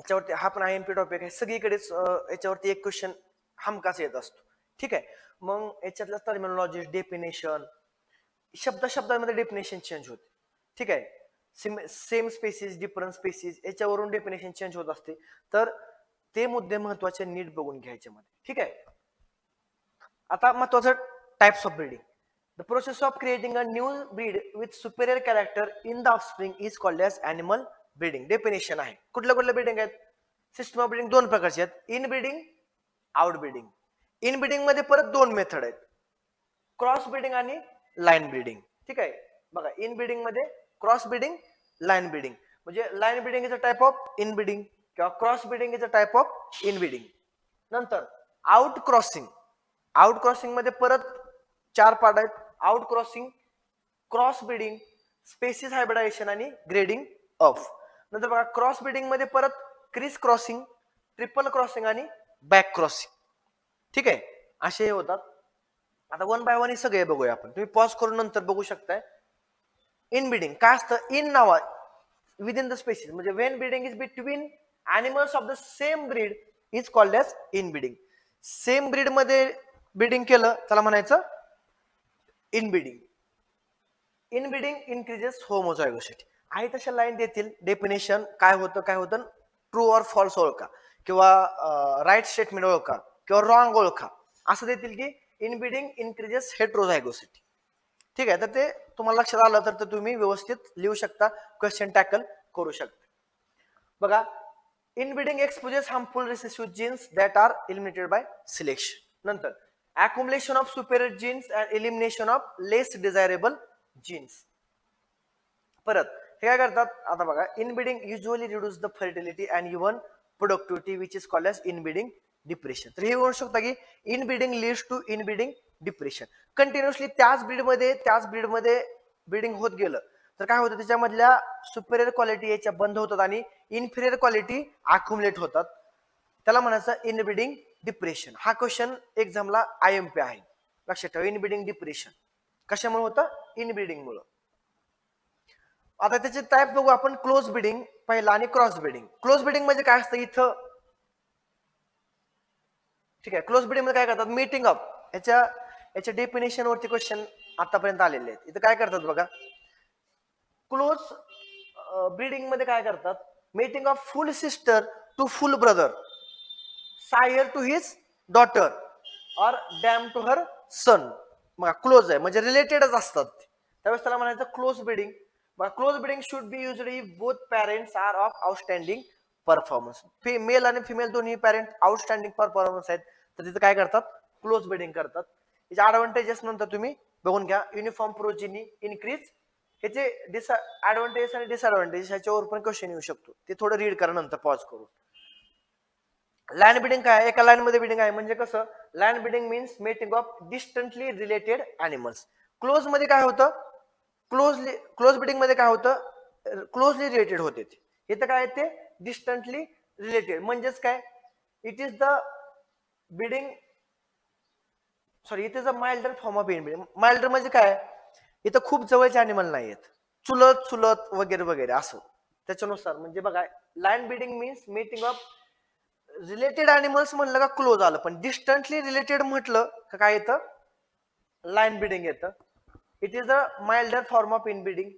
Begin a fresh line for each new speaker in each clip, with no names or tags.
याच्यावरती हा पण IMP टॉपिक आहे, सगळीकडेच याच्यावरती एक क्वेश्चन हमखास येत असतो. ठीक आहे, मग याच्यातल्या टर्मिनॉलॉजी, डेफिनेशन, शब्दामध्ये डेफिनेशन चेंज होते. ठीक आहे, सेम स्पेसिस, डिफरंट स्पेसिस, याच्यावरून डेफिनेशन चेंज होत असते. तर ते मुद्दे महत्वाचे नीट बघून घ्यायचे मध्ये. ठीक आहे, आता महत्वाचं types of breeding. The process of creating a new breed with superior character in the offspring is called as animal breeding. Definition आहे. कुठल्या ब्रीडिंग आहेत? सिस्टम ऑफ ब्रीडिंग दोन प्रकारचे आहेत, inbreeding, outbreeding. Inbreeding मध्ये परत दोन method आहेत, क्रॉस ब्रीडिंग आणि लाईन ब्रीडिंग. ठीक आहे, बघा इन ब्रीडिंग मध्ये क्रॉस ब्रीडिंग, लाईन ब्रीडिंग. म्हणजे line breeding is a type of inbreeding किंवा cross breeding is a type of inbreeding. नंतर आउट क्रॉसिंग. आउट क्रॉसिंग मध्ये परत 4 पार्ट आहेत, outcrossing, cross breeding, species hybridization आणि grading of. नंतर बघा cross breeding मध्ये परत क्रिस क्रॉसिंग, ट्रिपल क्रॉसिंग आणि बॅक क्रॉसिंग. ठीक आहे, असे होतात. आता वन बाय वन हे सगळे बघूया आपण, तुम्ही पॉज करून नंतर बघू शकताय. इन ब्रीडिंग काय असतं? इन नावा विदिन द स्पेसिस, म्हणजे when breeding is between animals of the same breed is called as inbreeding. Same breed मध्ये ब्रीडिंग केलं त्याला म्हणायचं inbreeding. Inbreeding increases homozygosity. आहे तशा लाईन देतील, डेफिनेशन काय होतं ट्रू ऑर फॉल्स ओळखा किंवा राईट स्टेटमेंट ओळखा किंवा रॉंग ओळखा, असं देतील की इन ब्रीडिंग इन्क्रीजेस हेट्रोझायगोसिटी. ठीक आहे, तर ते तुम्हाला लक्षात आलं तर तुम्ही व्यवस्थित लिहू शकता, क्वेश्चन टॅकल करू शकता. बघा, inbreeding exposes harmful recessive genes that are eliminated by selection. नंतर accumulation of superior genes and elimination of less desirable genes. परत हे काय करतात? आता बघा, inbreeding usually reduce the fertility and even productivity which is called as inbreeding depression. तर हे होऊ शकतं की inbreeding leads to inbreeding depression. Continuously त्याच ब्रीडमध्ये ब्रीडिंग होत गेलं तर काय होतं? त्याच्यामधल्या सुपेरियर क्वालिटी याच्या बंद होतात आणि इन्फिरियर क्वालिटी अक्युमुलेट होतात. त्याला म्हणायचं इनब्रीडिंग डिप्रेशन. हा क्वेश्चन एक्झामला IMP आहे, लक्षात ठेवा. इनब्रीडिंग डिप्रेशन कशामुळे होतं? इनब्रीडिंग मुळे. आता त्याचे टाइप बघू आपण. क्लोज ब्रीडिंग पहिला आणि क्रॉस ब्रीडिंग. क्लोज ब्रीडिंग म्हणजे काय असतं इथं? ठीक आहे, क्लोज ब्रीडिंग मध्ये काय करतात? Meeting up. याच्या डेफिनेशन वरती क्वेश्चन आतापर्यंत आलेले आहेत. इथं काय करतात बघा, क्लोज ब्रीडिंग मध्ये काय करतात? Mating of full sister to full brother, sire to his daughter और डॅम टू हर सन. मग क्लोज आहे म्हणजे रिलेटेडच असतात, त्यावेळेस त्याला म्हणायचं close breeding. Close breeding should be usually both parents are of outstanding performance. Male आणि फिमेल दोन्ही पॅरेंट आउटस्टँडिंग परफॉर्मन्स आहेत, तर तिथे काय करतात? क्लोज ब्रीडिंग करतात. याचे ऍडव्हान्टेजेस नंतर तुम्ही बघून घ्या. Uniform progeny increase. ह्याचे ऍडव्हान्टेजेस आणि डिसएडव्हान्टेजेस ह्याच्यावर पण क्वेश्चन येऊ शकतो, ते थोडं रीड करा नंतर पॉज करून. लँड ब्रीडिंग काय? एका लाईन मध्ये ब्रीडिंग आहे म्हणजे कसं? Land breeding means mating of distantly related animals. Close मध्ये काय होतं? क्लोज ब्रीडिंग मध्ये काय होतं? क्लोजली रिलेटेड होते. इथं काय ते डिस्टंटली रिलेटेड म्हणजेच काय? It is the breeding, sorry, it is a milder form of breeding. Milder म्हणजे काय? इथं खूप जवळचे अॅनिमल नाही आहेत, चुलत वगैरे वगैरे असं, त्याच्यानुसार. म्हणजे बघा, land breeding means mating of related animals म्हणलं का क्लोज आलं, पण डिस्टंटली रिलेटेड म्हटलं का काय येतं? लाईन ब्रीडिंग येतं. It is a milder form of inbreeding,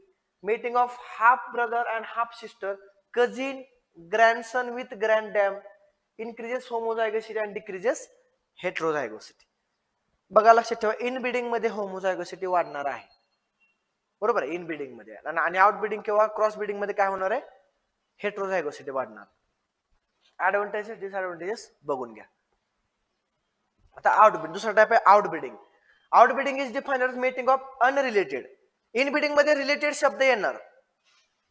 mating of half brother and half sister, cousin, grandson with granddam, increases homozygosity and decreases heterozygosity. बघा, लक्षात ठेवा, इनब्रीडिंग मध्ये होमोझायगोसिटी वाढणार आहे, बरोबर आहे, इनब्रीडिंग मध्ये. आणि आउटब्रीडिंग किंवा क्रॉस ब्रीडिंग मध्ये काय होणार आहे? हेट्रोझायगोसिटी वाढणार. ऍडव्हान्टेजेस डिसएडव्हान्टेजेस बघून घ्या. आता आउटब्रीडिंग, दुसरा टाइप आहे outbreeding. Outbreeding is defined as mating of unrelated. Inbreeding मध्ये रिलेटेड शब्द येणार,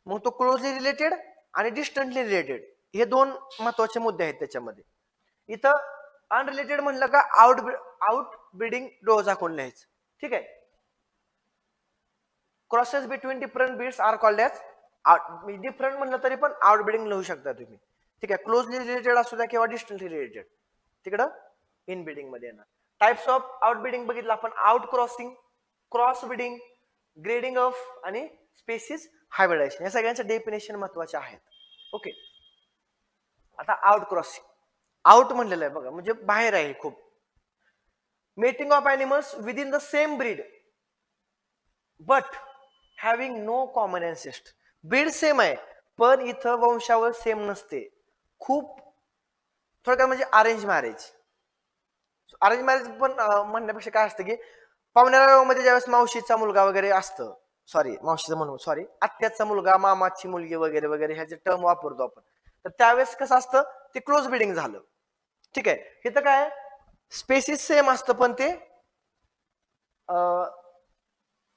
मग तो क्लोजली रिलेटेड आणि डिस्टंटली रिलेटेड हे दोन महत्वाचे मुद्दे आहेत त्याच्यामध्ये. इथं अनरिलेटेड म्हणलं का आउटब्रीडिंग डोळं झाकून लिहायचं. ठीक आहे. Crosses between different breeds are called as different म्हणलं तरी पण आउटब्रीडिंग लिहू शकता तुम्ही. ठीक आहे, क्लोजली रिलेटेड असू द्या किंवा डिस्टंटली रिलेटेड, तिकडं इनब्रीडिंग मध्ये येणार. टाइप्स ऑफ आउटब्रीडिंग बघितलं आपण. Out crossing, cross breeding, grading of आणि स्पेसिस हायब्रिडायझेशन. या सगळ्यांच्या डेफिनेशन महत्वाचे आहेत. ओके, आता आउट क्रॉसिंग, आउट म्हणलेलं आहे बघा, म्हणजे बाहेर आहे खूप. Mating of animals within the same breed but having no common ancestor. Breed same आहे पण इथं वंशावळ सेम नसते. खूप थोडक्यात म्हणजे अरेंज मॅरेज. अरेंज मॅरेज पण म्हणण्यापेक्षा काय असतं की पाहुण्याला मध्ये ज्यावेळेस मावशीचा मुलगा वगैरे असतं, सॉरी मावशीचा म्हणून सॉरी आत्याचा मुलगा, मामाची मुलगी वगैरे वगैरे ह्याचे टर्म वापरतो आपण. तर त्यावेळेस कसं असतं ते क्लोज ब्रीडिंग झालं. ठीक आहे. इथं काय स्पेसिस सेम असतं पण ते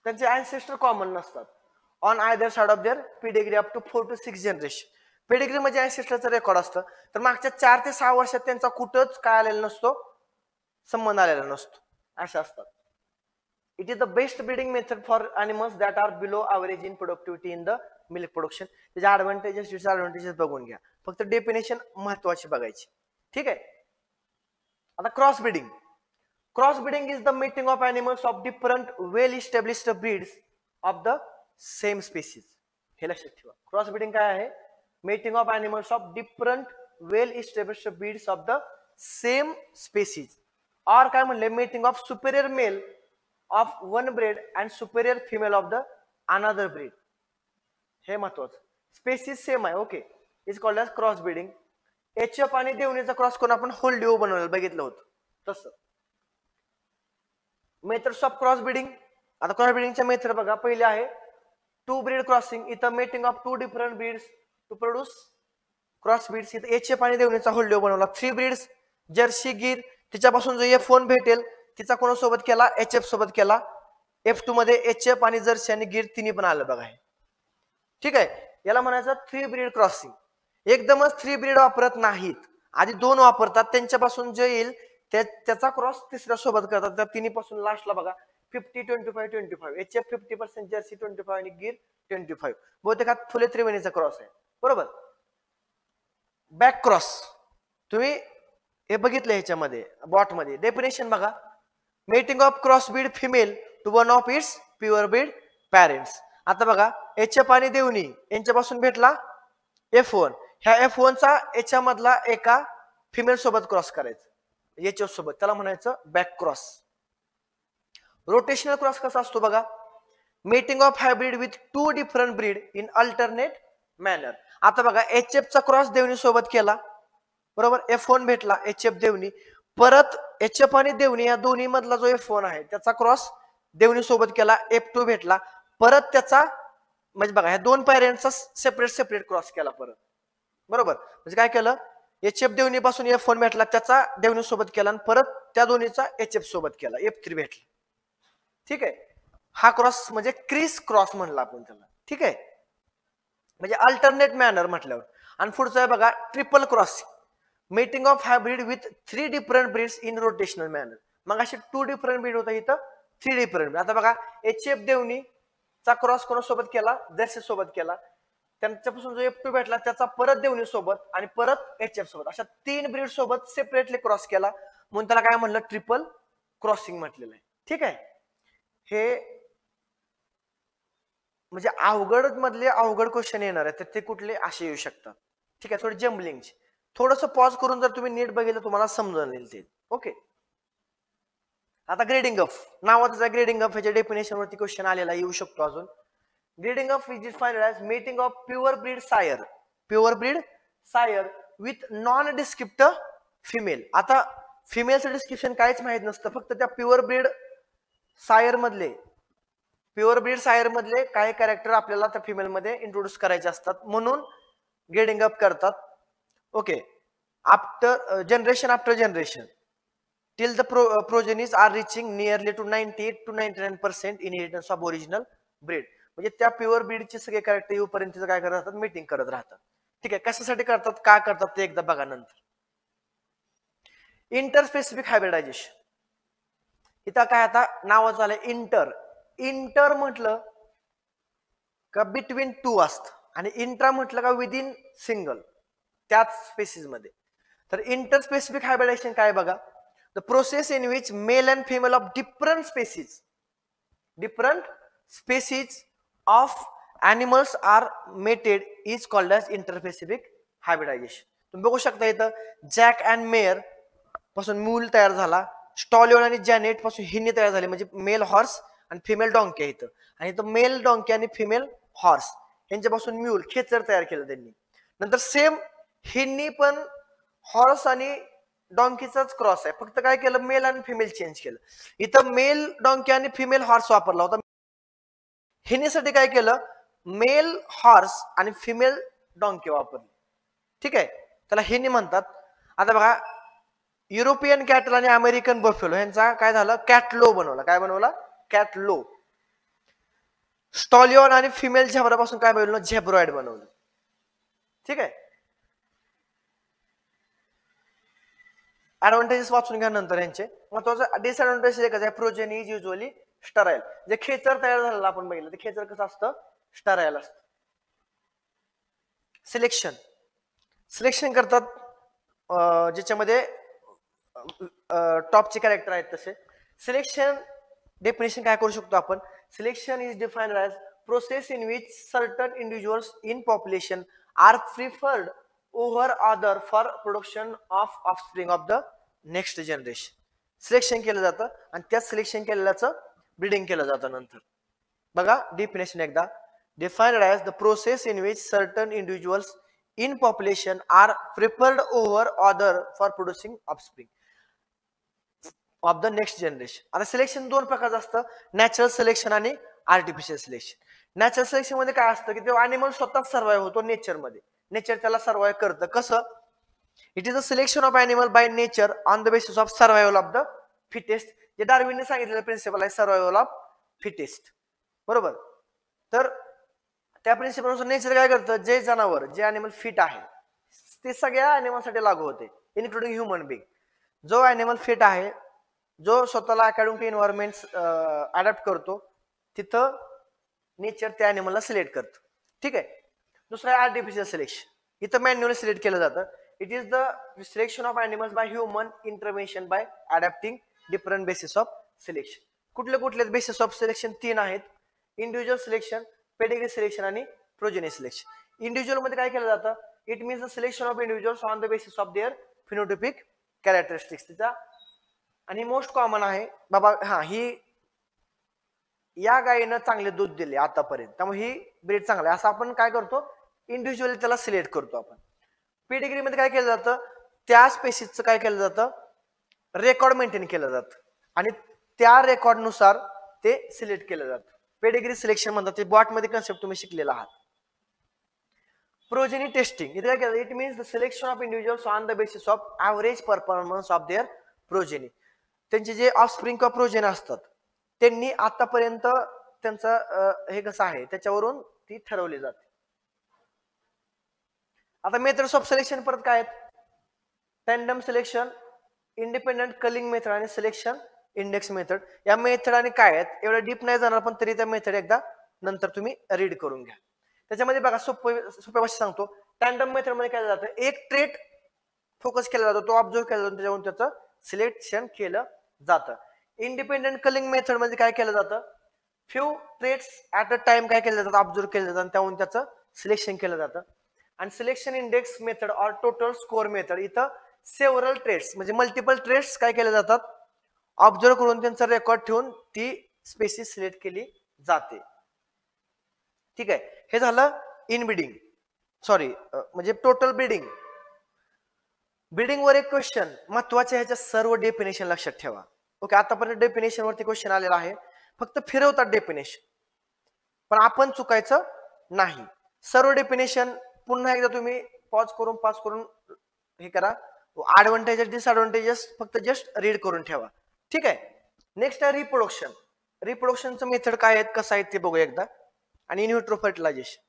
त्यांचे अँसेस्टर कॉमन नसतात on either side of their pedigree up to 4 to 6 generation. Pedigree म्हणजे अँसेस्टरचं रेकॉर्ड असतं. तर मागच्या 4 ते 6 वर्षात त्यांचा कुठंच काय आलेला नसतो, संबंध आलेला नसतो, अशा असतात. It is the best breeding method for animals that are below average in productivity in the milk production. त्याच्या ॲडव्हान्टेजेस डिसॲडव्हान्टेजेस बघून घ्या, फक्त डेफिनेशन महत्वाची बघायची. ठीक आहे. आता cross breeding. Cross breeding is the mating of animals of different well established breeds of the same species. हे लक्षात ठेवा. क्रॉस ब्रीडिंग काय आहे? Mating of animals of different well established breeds of the same species. और काय म्हणले? Mating of superior male of one breed and superior female of the another breed. हे महत्वाचं. स्पेसिस सेम आहे, okay, is called as cross breeding. HF आणि देवणीचा cross करून आपण होल्डिओ बनवलेलं बघितलं होतं तसं. Methods of cross breeding. आता क्रॉस ब्रीडिंगच्या मेथड बघा. पहिले आहे टू ब्रीड क्रॉसिंग. इथं mating of two different breeds to produce cross breeds. इथं एचएफ आणि देवणीचा होल्डिओ बनवला. 3 ब्रीड्स जर्सी गिर, तिच्यापासून जो F1 भेटेल तिचा कोणासोबत केला? एचएफ सोबत केला. F2 मध्ये एचएफ आणि जर्सी आणि गिर तिन्ही पण आलं बघा. ठीक आहे. याला म्हणायचं 3 ब्रीड क्रॉसिंग. एकदमच 3 ब्रीड वापरत नाहीत, आधी 2 वापरतात. त्यांच्यापासून जे येईल त्याचा क्रॉस तिसऱ्या सोबत करतात. त्या तिन्ही पासून लास्टला बघा 50-25-25 एचएफ 50%, जर्सी 25 आणि गिर 25. बहुतेक फुले त्रिवेणीचा क्रॉस आहे, बरोबर. बॅक क्रॉस तुम्ही हे बघितलं ह्याच्यामध्ये बॉट मध्ये. डेफिनेशन बघा. Mating of cross breed female to one of its pure breed parents. आता बघा एचएफ आणि देवणी यांच्यापासून भेटला F1. ह्या F1 चा याच्यामधला एका फिमेल सोबत क्रॉस करायचं एचएफ सोबत, त्याला म्हणायचं बॅक क्रॉस. रोटेशनल क्रॉस कसा असतो बघा. Mating of hybrid with 2 different breed in alternate manner. आता बघा एचएफ चा क्रॉस देवणी सोबत केला, बरोबर. F1 भेटला एचएफ देवणी. परत एचएफ आणि देवणी या दोन्ही मधला जो F1 आहे त्याचा क्रॉस देवणी सोबत केला, F2 भेटला. परत त्याचा म्हणजे बघा ह्या 2 पॅरेंट्सचा सेपरेट क्रॉस केला परत, बरोबर. म्हणजे काय केलं? एचएफ देवणी पासून F1 भेटला, त्याचा देवणी सोबत केला आणि परत त्या दोन्हीचा एचएफ सोबत केला, F3 भेटला. ठीक आहे. हा क्रॉस म्हणजे क्रिस क्रॉस म्हणला आपण त्याला. ठीक आहे. म्हणजे अल्टरनेट मॅनर म्हटल्यावर. आणि पुढचं आहे बघा triple crossing. Mating of hybrid with 3 different breeds in rotational manner. मग असे 2 डिफरंट ब्रीड होता, इथं 3 डिफरंट. आता बघा एचएफ देवणी चा क्रॉस कोणासोबत केला? जर्सी सोबत केला. त्यांच्यापासून जो F2 भेटला त्याचा परत देवणी सोबत आणि परत एचएफ सोबत, अशा 3 ब्रीड सोबत सेपरेटली क्रॉस केला म्हणून त्याला काय म्हणलं? ट्रिपल क्रॉसिंग म्हटलेलं आहे. ठीक आहे. हे म्हणजे अवघड मधले अवघड क्वेश्चन येणार आहे, तर ते कुठले असे येऊ शकतात. ठीक आहे. थोडी जम्बलिंगची. थोडंसं पॉज करून जर तुम्ही नीट बघितलं तुम्हाला समजून येईल ते. ओके. आता ग्रेडिंग ऑफ नावाचा ग्रेडिंग ऑफ ह्याच्या डेफिनेशन वरती क्वेश्चन आलेला येऊ शकतो अजून. Grading of is defined as mating of pure breed sire with nondescript female. आता फिमेलचं डिस्क्रिप्शन काहीच माहित नसतं, फक्त त्या प्युअर ब्रीड सायर मधले काही कॅरेक्टर आपल्याला त्या फिमेल मध्ये इंट्रोड्यूस करायचे असतात, म्हणून ग्रेडिंग अप करतात. Okay. After generation till the progenies are reaching nearly to 98 to 99% inheritance of original breed. म्हणजे त्या प्युअर ब्रीडचे सगळे कॅरेक्टर येऊपर्यंत काय करत राहतात? मीटिंग करत राहतात. ठीक आहे. कशासाठी करतात, का करतात ते एकदा बघा नंतर. Interspecific hybridisation. इथं काय आता नाव झालंय इंटर म्हटलं का बिटवीन 2 असतं आणि इंट्रा म्हटलं का विदिन सिंगल त्याच स्पेसिस मध्ये. तर इंटरस्पेसिफिक हायब्रिडायझेशन काय बघा. The process in which male and female of different species of animals are mated is called as interspecific hybridization. तुम्ही बघू शकता इथं जॅक अँड मेयर पासून मूल तयार झाला, स्टॉलियन आणि जॅनेट पासून हिनी तयार झाले, म्हणजे मेल हॉर्स आणि फिमेल डॉंकी आहे इथं, आणि इथं मेल डॉंकी आणि फिमेल हॉर्स यांच्यापासून म्यूल खेचर तयार केलं त्यांनी. नंतर सेम हिनी पण हॉर्स आणि डॉंकीचाच क्रॉस आहे, फक्त काय केलं मेल आणि फिमेल चेंज केलं. इथं मेल डॉंकी आणि फिमेल हॉर्स वापरला होता. हिनीसाठी काय केलं मेल हॉर्स आणि फिमेल डॉंकी वापरली. ठीक आहे, त्याला हिनी म्हणतात. आता बघा युरोपियन कॅटल आणि अमेरिकन बफेलो यांचा काय झालं कॅटलो बनवला. काय बनवला कॅटलो. स्टॉलियन आणि फिमेल झेब्रापासून काय बनवलं झेब्रॉइड बनवलं. ठीक आहे, ऍडव्हान्टेजेस वाचून घ्या नंतर यांचे. महत्वाचं डिसएडव्हान्टेज एकच आहे, प्रोजेनी इज युजली स्टराईल. जे खेचर तयार झालेलं आपण बघितलं ते खेचर कसं असतं स्टराईल असतं. सिलेक्शन सिलेक्शन करतात ज्याच्यामध्ये टॉपचे कॅरेक्टर आहेत तसे. सिलेक्शन डेफिनेशन काय करू शकतो आपण, selection is defined as process in which certain individuals in population are preferred over other for production of offspring of the next generation. Selection केलं जातं आणि त्या सिलेक्शन केलेल्याचं ब्रीडिंग केलं जातं नंतर. बघा डेफिनेशन एकदा, defined as the process in which certain individuals in population are preferred over other for producing offspring of the next generation. आता सिलेक्शन दोन प्रकारचं असतं, नॅचरल सिलेक्शन आणि आर्टिफिशियल सिलेक्शन. नॅचरल सिलेक्शन मध्ये काय असतं की तो अॅनिमल स्वतः सर्वाइव्ह होतो नेचरमध्ये, नेचर त्याला सर्वाइव्ह करतं. कसं, it is a selection of animal by nature on the basis of survival of the fittest. जे डार्विनने सांगितलेलं प्रिन्सिपल आहे सर्वायवल ऑफ फिटेस्ट, बरोबर. तर त्या प्रिन्सिपलनुसार नेचर काय करतं, जे जनावर जे अॅनिमल फिट आहे ते सगळ्या अॅनिमलसाठी लागू होते इन्क्लुडिंग ह्युमन बिंग. जो अॅनिमल फिट आहे, जो स्वतःला अकॅडमिक एन्व्हायरमेंट अडॅप्ट करतो, तिथं नेचर त्या अॅनिमलला सिलेक्ट करतं. ठीक आहे. दुसरं आहे आर्टिफिशियल सिलेक्शन. इथं मॅन्युअली सिलेक्ट केलं जातं. It is the selection of animals by human intervention by adapting different basis of selection. कुठले कुठले बेसिस ऑफ सिलेक्शन तीन आहेत, इंडिव्हिज्युअल सिलेक्शन, पेडिग्री सिलेक्शन आणि प्रोजेनी सिलेक्शन. इंडिव्हिज्युअल मध्ये काय केलं जातं, it means the selection of individuals on the basis of their phenotypic characteristics. तिचा आणि मोस्ट कॉमन आहे बाबा, हा ही या गायीनं चांगले दूध दिले आतापर्यंत त्यामुळे ही ब्रीड चांगला आहे असं आपण काय करतो इंडिव्हिज्युअली त्याला सिलेक्ट करतो आपण. पेडिग्री मध्ये काय केलं जातं, त्या स्पेसिसचं काय केलं जातं रेकॉर्ड मेंटेन केलं जातं आणि त्या रेकॉर्ड नुसार ते सिलेक्ट केलं जातं. पेडिग्री सिलेक्शन म्हणतात, ते बॉट मध्ये कन्सेप्ट तुम्ही शिकलेला आहात. प्रोजेनी टेस्टिंग, इथे काय केलं, it means the selection of individuals on the basis of average performance of their progeny. त्यांचे जे ऑफस्प्रिंग किंवा प्रोजेनी असतात त्यांनी आतापर्यंत त्यांचं हे कसं आहे त्याच्यावरून ती ठरवली जाते. आता मेथड्स ऑफ सिलेक्शन परत काय आहेत, tandem selection, independent culling method आणि सिलेक्शन इंडेक्स मेथड. या मेथड आणि काय आहेत एवढं डीप नाही जाणार, पण तरी त्या मेथड एकदा नंतर तुम्ही रीड करून घ्या. त्याच्यामध्ये बघा सोप्या भाषेत सांगतो, टँडम मेथड मध्ये काय जातं, एक ट्रेट फोकस केला जातो, तो ऑब्झर्व केला जातो, त्याच्यावरून त्याचं सिलेक्शन केलं जातं. इंडिपेंडंट कलिंग मेथड मध्ये काय केलं जातं, few traits at a time काय केलं जातं ऑब्झर्व केलं जातं आणि त्यावरून त्याचं सिलेक्शन केलं जातं. आणि selection index method or total score method, इथं सेव्हरल ट्रेट्स म्हणजे मल्टिपल ट्रेट्स काय केले जातात ऑब्झर्व करून त्यांचा रेकॉर्ड ठेवून ती स्पेसिस सिलेक्ट केली जाते. ठीक आहे, हे झालं इनब्रीडिंग, सॉरी म्हणजे टोटल ब्रीडिंग. ब्रीडिंग वर एक क्वेश्चन महत्वाचे, ह्याच्या सर्व डेफिनेशन लक्षात ठेवा. ओके, आतापर्यंत डेफिनेशन वरती क्वेश्चन आलेला आहे, फक्त फिरवतात डेफिनेशन, पण आपण चुकायचं नाही. सर्व डेफिनेशन पुन्हा एकदा तुम्ही पॉज करून हे करा. ऍडव्हान्टेजेस डिसएडव्हान्टेजेस फक्त जस्ट रीड करून ठेवा. ठीक आहे. नेक्स्ट आहे रिप्रोडक्शन. रिप्रोडक्शनचं मेथड काय आहेत कसं आहे ते बघू एकदा. आणि इन व्हिट्रो फर्टिलायझेशन.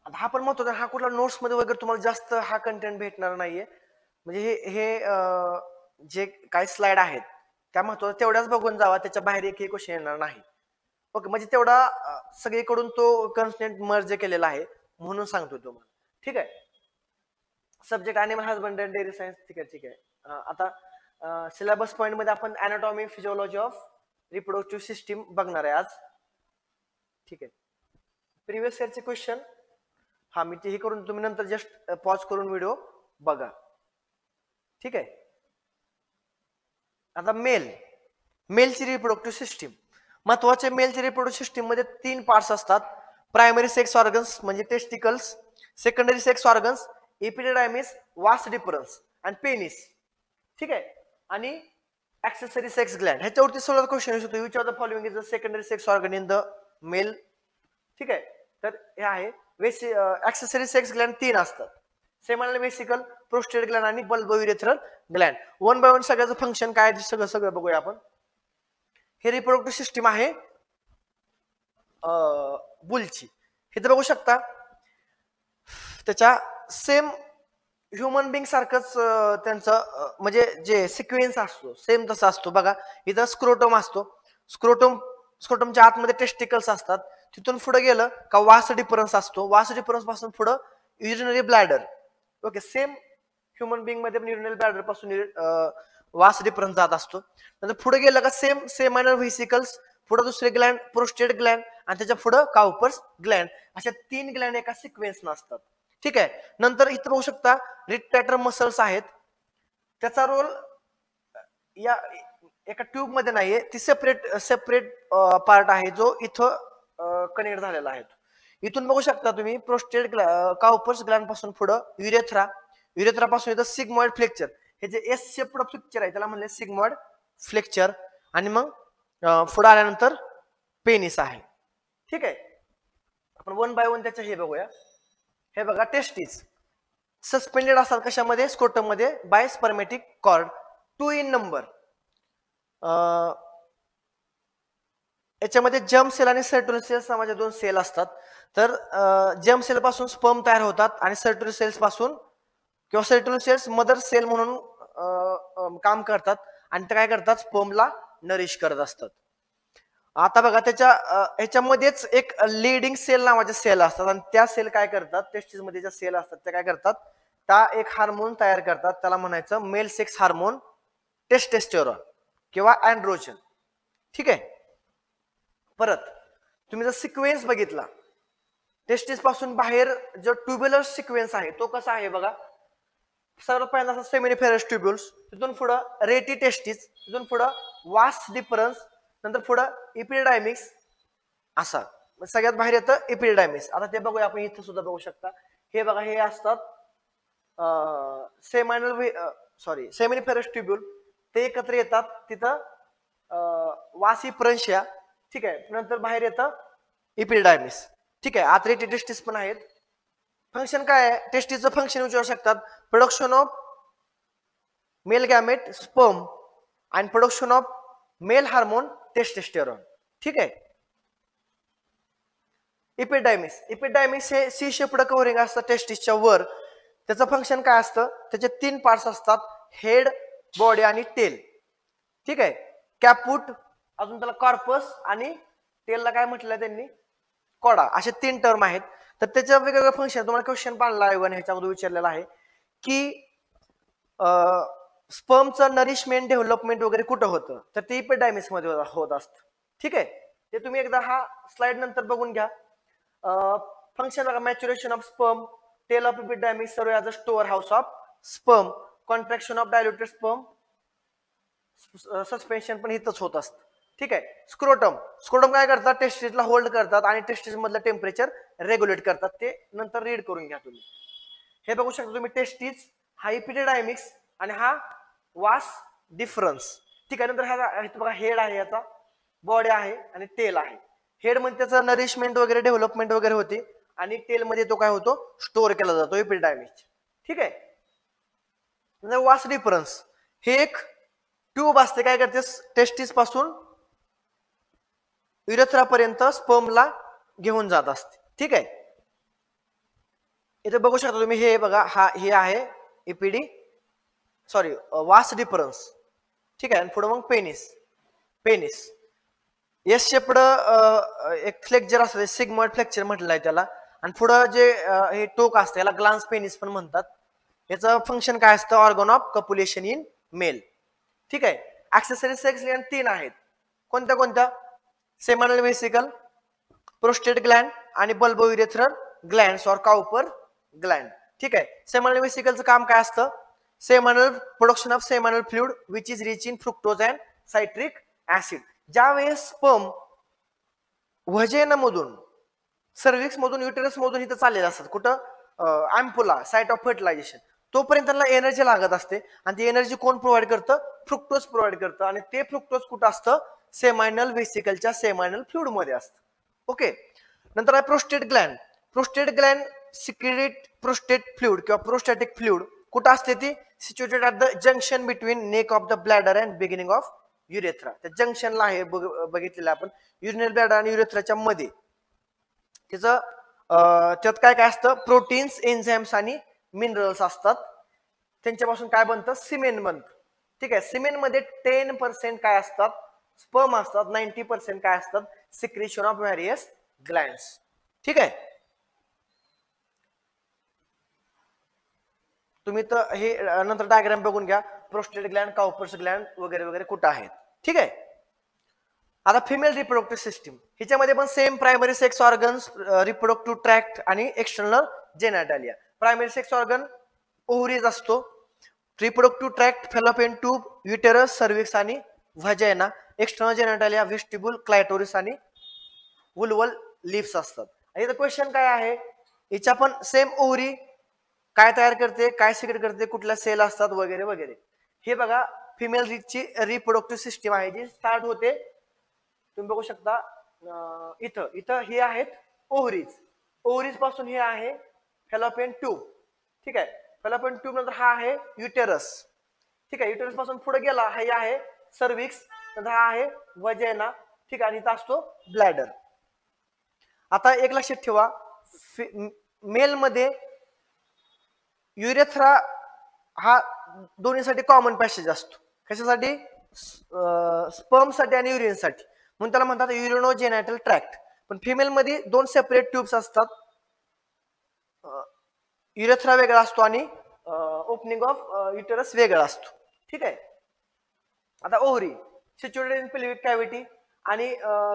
हा पण महत्वाचा, हा कुठला नोट्स मध्ये वगैरे तुम्हाला जास्त हा कंटेंट भेटणार नाहीये. म्हणजे हे जे काही स्लाइड आहेत त्या महत्वाच्या तेवढ्याच बघून जावा, त्याच्या बाहेर एकही क्वेश्चन येणार नाही. ओके, म्हणजे तेवढा सगळीकडून तो कन्सेंट मर्ज केलेला आहे म्हणून सांगतो तुम्हाला. ठीक आहे. Subject animal husbandry and dairy science. ठीक आहे, ठीक आहे. आता सिलेबस पॉईंट मध्ये आपण anatomy physiology of reproductive system बघणार आहे आज. ठीक आहे. प्रिव्हियस इयरचे क्वेश्चन हा मी ते हे करून तुम्ही नंतर जस्ट पॉज करून व्हिडिओ बघा. ठीक आहे. आता मेलची रिप्रोडक्टिव्ह सिस्टीम महत्वाचे. मेलची रिप्रोडक्टिव्ह सिस्टीम मध्ये 3 पार्ट्स असतात. प्रायमरी सेक्स ऑर्गन्स म्हणजे टेस्टिकल्स, सेकंडरी सेक्स ऑर्गन्स एपिडिडायमिस, वास डिफरन्स आणि पेनिस. ठीक आहे. आणि ऍक्सेसरी सेक्स ग्लँड. ह्याच्यावरती सगळं क्वेश्चन येऊ शकतो. Which of the following is the secondary sex organ in the male. ठीक आहे. तर हे आहे ऍक्सेसरी सेक्स ग्लँड 3 असतात. सेमिनल वेसिकल, प्रोस्टेट ग्लँड आणि बल्बोयुरेथ्रल ग्लँड. वन बाय वन सगळ्याचं फंक्शन काय सगळं बघूया आपण. हे रिप्रोडक्टिव्ह सिस्टीम आहे बुलची. हे तर बघू शकता त्याच्या सेम ह्युमन बिंग सारखंच त्यांचं म्हणजे जे सिक्वेन्स असतो सेम तसा असतो बघा. इथं स्क्रोटम असतो. स्क्रोटमच्या आतमध्ये टेस्टिकल्स असतात. तिथून पुढे गेलं का वास डिफरन्स असतो. वास डिफरन्स पासून पुढे urinary bladder. Okay, same human being मध्ये पण युरिनरी ब्लॅडर पासून वास डिफरन्स जात असतो. नंतर पुढे गेलं का सेम सेमायनल व्हेसिकल्स, पुढे दुसरे ग्लँड प्रोस्टेट ग्लँड आणि त्याच्या पुढे काउपर्स ग्लँड. अशा 3 ग्लँड एका सिक्वेन्स नसतात. ठीक आहे. नंतर इथं बघू शकता रिट्रॅक्टर मसल्स आहेत. त्याचा रोल या एका ट्यूब मध्ये नाहीये, ती सेपरेट पार्ट आहे जो इथं कनेक्ट झालेला आहे. इथून बघू शकता तुम्ही प्रोस्टेट काउपर्स ग्लँड पासून पुढे युरेथ्रा पासून इथं सिग्मॉइड फ्लेक्चर. हे जे एस शेप्ड फ्लेक्चर आहे त्याला म्हणले सिग्मॉइड फ्लेक्चर. आणि मग पुढे आल्यानंतर पेनिस आहे. ठीक आहे. आपण वन बाय वन त्याच्या हे बघूया. हे बघा टेस्टिस सस्पेंडेड असतात कशामध्ये, स्क्रोटम मध्ये बाय स्पर्मॅटिक कॉर्ड 2 इन नंबर. याच्यामध्ये जर्म सेल आणि सर्टोरी सेल्स नावाचे 2 सेल असतात. तर जर्म सेल पासून स्पर्म तयार होतात आणि सर्टोरी सेल्स पासून किंवा सर्टोरी सेल्स मदर सेल म्हणून काम करतात आणि ते काय करतात स्पर्मला नरिश करत असतात. आता बघा ह्याच्यामध्येच एक लीडिंग सेल नावाचे सेल असतात आणि त्या सेल काय करतात, टेस्टिस मध्ये ज्या सेल असतात त्या काय करतात, त्या एक हार्मोन तयार करतात. त्याला म्हणायचं मेल सेक्स हार्मोन टेस्टेस्टेरॉन किंवा अँड्रोजन. ठीक आहे. परत तुम्ही जर सिक्वेन्स बघितला टेस्टिस पासून बाहेर जो ट्युब्युलर सिक्वेन्स आहे तो कसा आहे बघा. सर्वात पहिल्यांदा सेमिनिफेरस ट्युब्युल्स, तिथून पुढं रेटी टेस्टिस, तिथून पुढं वास डिफरन्स, नंतर पुढं इपिडायमिक्स असा. सगळ्यात बाहेर येतं इपिडायमिक्स. आता ते बघूया आपण इथं सुद्धा बघू शकता. हे बघा हे असतात सेमिनिफेरस ट्युब्युल. ते एकत्र येतात तिथं वासी प्रंशिया. ठीक आहे. नंतर बाहेर येतं इपिडायमिक्स. ठीक आहे. आत रेटी टेस्टिस पण आहेत. फंक्शन काय आहे टेस्टिसचं फंक्शन विचारू शकतात. Production of male gamete sperm आणि production of male hormone testosterone. ठीक आहे. इपिडायमिक्स हे सी शेप्ड कव्हरिंग असतं टेस्टिसच्या वर. त्याचं फंक्शन काय असतं, त्याचे 3 पार्ट्स असतात, हेड, बॉडी आणि टेल. ठीक आहे. कॅपूट, अजून त्याला कॉर्पस आणि टेलला काय म्हटलं त्यांनी कोडा, असे 3 टर्म आहेत. तर त्याच्या वेगवेगळ्या फंक्शन तुम्हाला क्वेश्चन पाडला आहे ह्याच्यामध्ये विचारलेला आहे की स्पर्मचं नरिशमेंट डेव्हलपमेंट वगैरे कुठं होतं, तर ते इपिडायमिक्स मध्ये होत असतं. ठीक आहे. ते तुम्ही एकदा हा स्लाइड नंतर बघून घ्या. फंक्शन बघा maturation of sperm, tail of epididymis serve as a storehouse of sperm, contraction of diluted sperm, suspension पण इथंच होत असतं. ठीक आहे. स्क्रोटम काय करतात, टेस्टिसला होल्ड करतात आणि टेस्टिस मधलं टेम्परेचर रेग्युलेट करतात. ते नंतर रीड करून घ्या तुम्ही. हे बघू शकता तुम्ही टेस्टिस हा इपिडायमिक्स आणि हा वास डिफरन्स. ठीक आहे. नंतर हा बघा हेड आहे, याचा बॉडी आहे आणि टेल आहे. हेड मध्ये त्याचं नरिशमेंट वगैरे डेव्हलपमेंट वगैरे होते आणि टेल मध्ये तो काय होतो स्टोअर केला जातो इपिडायमिक्स. ठीक आहे. नंतर वास डिफरन्स हे एक ट्यूब असते, काय करते टेस्टिस पासून युरेथ्रा पर्यंत स्पर्मला घेऊन जात असते. ठीक आहे. इथे बघू शकता तुम्ही, हे बघा हे आहे वास डिफरन्स. ठीक आहे. आणि पुढे मग पेनिस. एस चे पुढं एक फ्लेक्चर असतं, सिग्मॉइड फ्लेक्चर म्हटलं आहे त्याला. आणि पुढं जे हे टोक असतं याला ग्लान्स पेनिस पण म्हणतात. याचं फंक्शन काय असतं, organ of copulation in male. ठीक आहे. ऍक्सेसरी सेक्स ग्लॅन्ड 3 आहेत. कोणत्या कोणत्या? सेमिनल वेसिकल, प्रोस्टेट ग्लॅन्ड आणि बल्बोयुरेथ्रल ग्लॅन्ड्स और काउपर ग्लॅन्ड. ठीक आहे. सेमिनल वेसिकलचं काम काय असतं? Seminal production of seminal fluid which is rich in fructose and citric acid. ज्यावेळेस स्पर्म व्हजेनामधून, सर्व्हिक्स मधून, युटेरस मधून इथं चाललेलं असतात, कुठं अँपुला, साइट ऑफ फर्टिलायझेशन, तोपर्यंत त्यांना एनर्जी लागत असते. आणि ती एनर्जी कोण प्रोव्हाइड करतं? फ्रुक्टोज प्रोव्हाइड करतं. आणि ते फ्रुक्टोज कुठं असतं? सेमायनल वेसिकलच्या सेमायनल फ्लुइड मध्ये असतं. ओके. नंतर आहे prostate gland. Prostate gland secret prostate fluid किंवा प्रोस्टॅटिक फ्लुइड. कुठं असते ती? Situated at the junction between neck of the bladder and beginning of urethra. त्या जंक्शनला आहे, बघितलेलं आपण, युरिनल ब्लॅडर आणि युरेथ्राच्या मध्ये. त्याचं त्यात काय काय असतं? प्रोटीन्स, एन्झाइम्स आणि मिनरल्स असतात. त्यांच्यापासून काय बनतं? सिमेन बनतं. ठीक आहे. सिमेन मध्ये 10% काय असतात? स्पर्म असतात. 90% काय असतात? Secretion of various glands. ठीक आहे. तुम्ही तर हे नंतर डायग्राम बघून घ्या. प्रोस्टेट ग्लॅन्ड, काउपर्स ग्लॅन्ड वगैरे वगैरे कुठं आहेत. ठीक आहे. आता फिमेल रिप्रोडक्टिव्ह सिस्टीम, ह्याच्यामध्ये पण same primary sex organs, reproductive tract आणि external genitalia. Primary sex organ ovaries असतो. Reproductive tract fallopian tube, uterus, cervix आणि व्हाजायना. एक्सटर्नल जेनाटालिया व्हेस्टिब्युल, क्लायटोरिस आणि वुल्वल लिप्स असतात. आणि क्वेश्चन काय आहे, हिच्या पण सेम ओव्हरी काय तयार करते, काय सिक्रेट करते, कुठल्या सेल असतात वगैरे वगैरे. हे बघा फिमेल ची रिप्रोडक्टिव्ह सिस्टीम आहे, जी स्टार्ट होते, तुम्ही बघू शकता इथं इथं हे आहेत ओव्हरीज. ओव्हरीज पासून हे आहे फॅलोपियन ट्यूब. ठीक आहे. फॅलोपियन ट्यूब नंतर हा आहे युटेरस. ठीक आहे. युटेरस पासून पुढे गेला हे आहे सर्व्हिक्स, नंतर हा आहे वजेना. ठीक आहे. आणि इथं असतो ब्लॅडर. आता एक लक्षात ठेवा, मेल मध्ये युरेथ्रा हा दोन्हीसाठी कॉमन पॅसेज असतो. कशासाठी? स्पर्म साठी आणि युरिन साठी, म्हणून त्याला म्हणतात युरिनोजेनाटल ट्रॅक्ट. पण फिमेल मध्ये 2 सेपरेट ट्यूब्स असतात. युरेथ्रा वेगळा असतो आणि ओपनिंग ऑफ युटेरस वेगळा असतो. ठीक आहे. आता ovary situated in pelvic cavity आणि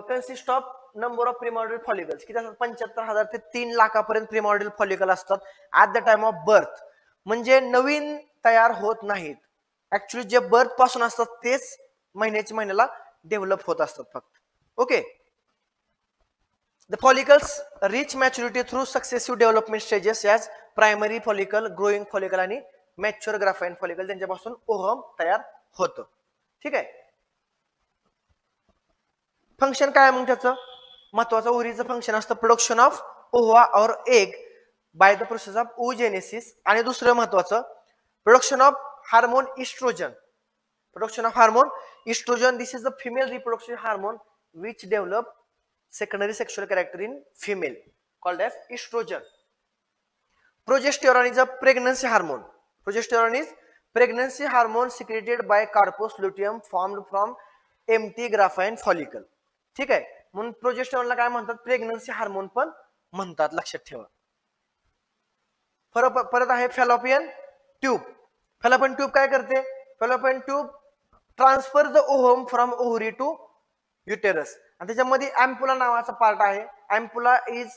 consist of number of primordial follicles. किती असतात? 75,000 ते 3 लाखापर्यंत प्रिमॉर्डियल फॉलिकल असतात at the time of birth. म्हणजे नवीन तयार होत नाहीत. ऍक्च्युली जे बर्थ पासून असतात तेच महिन्याच्या महिन्याला डेव्हलप होत असतात फक्त. Okay. The follicles reach maturity through successive development stages as primary follicle, growing follicle आणि mature graphene follicle. त्यांच्यापासून ओहम तयार होतं. ठीक आहे. फंक्शन काय मग त्याचं? महत्वाचं ओव्हरीचं फंक्शन असतं प्रोडक्शन ऑफ ओव्हा और egg by the process of oogenesis. आणि दुसरं महत्वाचं production of hormone oestrogen. Production of hormone oestrogen, this is the female reproduction hormone which develop secondary sexual character in female called as estrogen. Progesterone is a pregnancy hormone. Progesterone is pregnancy hormone secreted by corpus luteum formed from empty graphene follicle. ठीक आहे. म्हणून प्रोजेस्टेरॉनला काय म्हणतात? Pregnancy hormone पण म्हणतात, लक्षात ठेवा. परत आहे फॅलोपियन ट्यूब. फॅलोपियन ट्यूब काय करते? Fallopian tube transfer the ovum from ovary to uterus. आणि त्याच्यामध्ये अँपुला नावाचा पार्ट आहे. Ampulla is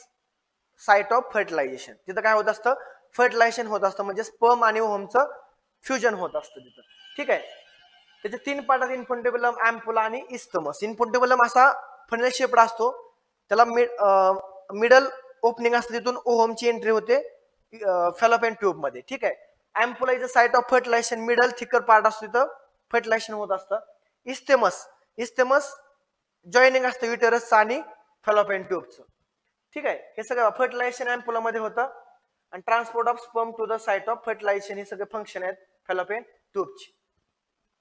site of fertilization. तिथं काय होत असतं? फर्टिलायझेशन होत असतं, म्हणजे स्पर्म आणि ओव्हमचं फ्युजन होत असतं तिथं. ठीक आहे. त्याचे 3 पार्ट आहेत, इन्फंटेबुलम, अँपुला आणि इस्थमस. इन्फंटेबुलम असा फनेल शेप्ड असतो, त्याला मिडल ओपनिंग असतं, तिथून ओव्हमची एंट्री होते फॅलोपियन ट्यूब मध्ये. ठीक आहे. Ampulla is a site of fertilization, middle thicker part असतो, तिथं फर्टिलायझेशन होत असतं. इस्थेमस जॉईनिंग असतं युटेरसचं आणि फॅलोपियन ट्यूबचं. ठीक आहे. हे सगळं फर्टिलायझेशन अँपुला मध्ये होतं आणि transport of sperm to the site of fertilization, हे सगळे फंक्शन आहेत फॅलोपियन ट्यूबची.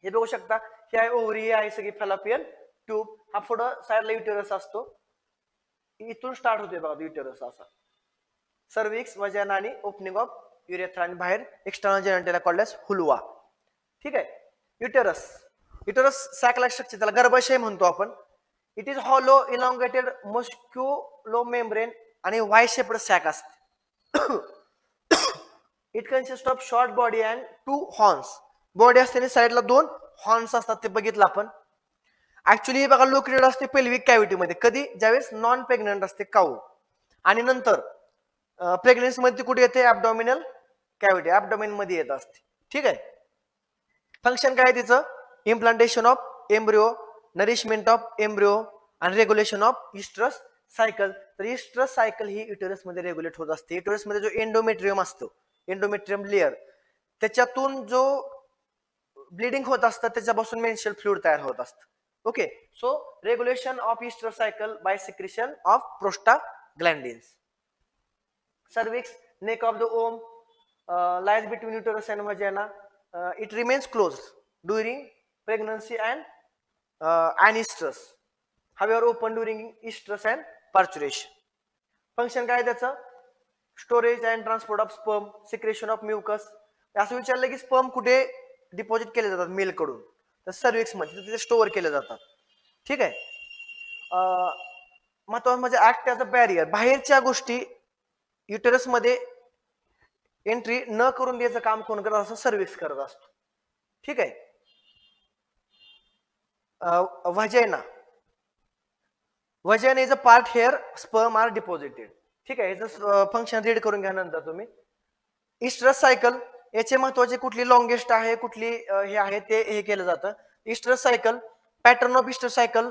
हे बघू शकता, ही आहे ओव्हरी, आहे सगळी फॅलोपियन ट्यूब. हा पुढं साईडला युटेरस असतो, इथून स्टार्ट होते बघा युटेरस असा. सर्व्हिक्स, वजाना आणि ओपनिंग ऑफ युरेथ्रा आणि बाहेर एक्सटर्नल जेनेटल कॉल्ड एज हुलवा. ठीक आहे. युटेरस सॅक लाईक स्ट्रक्चर, त्याला गर्भाशय म्हणतो आपण. It is hollow elongated musculo membrane आणि वाय शेप्ड सॅक असते. It consist of short body and 2 horns. Body असते आणि साईडला 2 हॉर्न्स असतात, ते बघितलं आपण. ऍक्च्युली हे बघा लोकेटेड असते पेल्विक कॅव्हिटीमध्ये. कधी? ज्यावेळेस नॉन प्रेग्नंट असते काऊ. आणि नंतर प्रेग्नन्सी मध्ये कुठे येते? ऍब्डॉमिनल कॅव्हिटी, ऍब्डॉमिन मध्ये येत असते. ठीक आहे. फंक्शन काय आहे तिचं? Implantation of embryo, nourishment of embryo आणि रेग्युलेशन ऑफ इस्ट्रस सायकल. तर इस्ट्रस सायकल ही युटेरस मध्ये रेग्युलेट होत असते. युटेरस मध्ये जो एंडोमेट्रियम असतो, एंडोमेट्रियम लेअर, त्याच्यातून जो ब्लिडिंग होत असतं त्याच्यापासून मेन्स्ट्रुअल फ्लुइड तयार होत असतं. Okay. So regulation of estrus cycle by secretion of prostaglandins. cervix, neck of the womb, lies between uterus and vagina. It remains closed during pregnancy and estrus. However, open during estrus and parturition. Function काय त्याचं? Storage and transport of sperm, secretion of mucus. असं विचारलं की sperm कुठे deposit केले जातात mail कडून? तर सर्विक्स मध्ये तिथे स्टोअर केले जातात. ठीक आहे. महत्वाचं म्हणजे ऍक्ट ॲज अ बॅरियर. बाहेरच्या गोष्टी युटेरस मध्ये एंट्री न करून द्यायचं काम कोण करत असतं? सर्विक्स करत असतो. ठीक आहे. Vagina. Vagina is a part where sperm are deposited. ठीक आहे. याचं फंक्शन रीड करून घ्या नंतर तुम्ही. इस्ट्रस सायकल, याचे महत्वाचे कुठली लॉंगेस्ट आहे, कुठली हे आहे ते हे केलं जातं. इस्ट्रस cycle, pattern of estrus cycle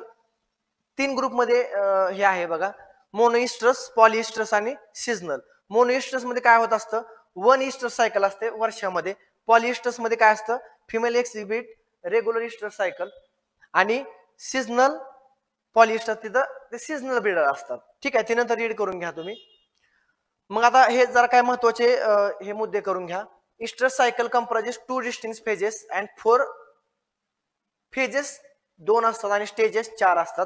3 group मध्ये हे आहे बघा. मोनोइस्ट्रस, पॉलिइस्ट्रस आणि सीझनल. मोनोइस्ट्रस मध्ये काय होत असतं? 1 इस्ट्रस सायकल असते वर्षामध्ये. पॉलिइस्ट्रस मध्ये काय असतं? Female exhibit regular इस्ट्रस cycle. आणि सीझनल पॉलिइस्ट्रस तिथं ते सीझनल ब्रीडर असतात. ठीक आहे. ते नंतर रीड करून घ्या तुम्ही. मग आता हे जरा काय महत्वाचे हे मुद्दे करून घ्या. इस्ट्रस cycle comprises 2 distinct phases and 4 phases 2 असतात आणि स्टेजेस 4 असतात.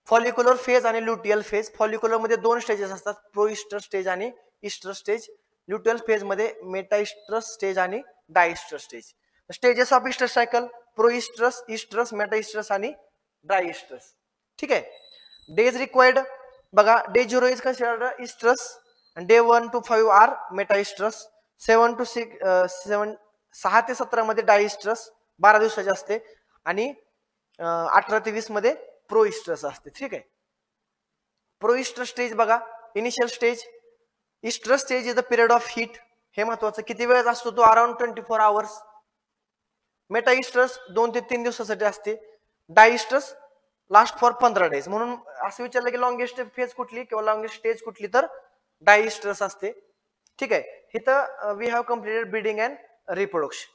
फॉलिक्युलर फेज आणि ल्युटियल फेज. फॉलिक्युलर मध्ये 2 स्टेजेस असतात, प्रोइस्ट्रस स्टेज आणि इस्ट्रस स्टेज. ल्युटियल फेज मध्ये मेटाइस्ट्रस स्टेज आणि diestrus stage. Stages of estrus cycle: proestrus, estrus, metestrus आणि डायइस्ट्रस. ठीक आहे. डेज रिक्वायर्ड बघा. Day 0 is considered estrus and day 1 to 5 are metaestrus. 7 to 6 ते 17 मध्ये डायइस्ट्रस 12 दिवसाचे असते आणि 18 ते 20 मध्ये प्रोइस्ट्रस असते. ठीक आहे. प्रोइस्ट्रस स्टेज बघा. Initial stage. इस्ट्रस stage is the period of heat. हे महत्वाचं. किती वेळ असतो तो? Around 24 hours. मेटाइस्ट्रस 2 ते 3 दिवसासाठी असते. डायइस्ट्रस लास्ट फॉर 15 डेज. म्हणून असं विचारलं की लॉंगेस्ट फेज कुठली किंवा लॉंगेस्ट स्टेज कुठली, तर डायइस्ट्रस असते. ठीक आहे. इथं we have completed breeding and reproduction.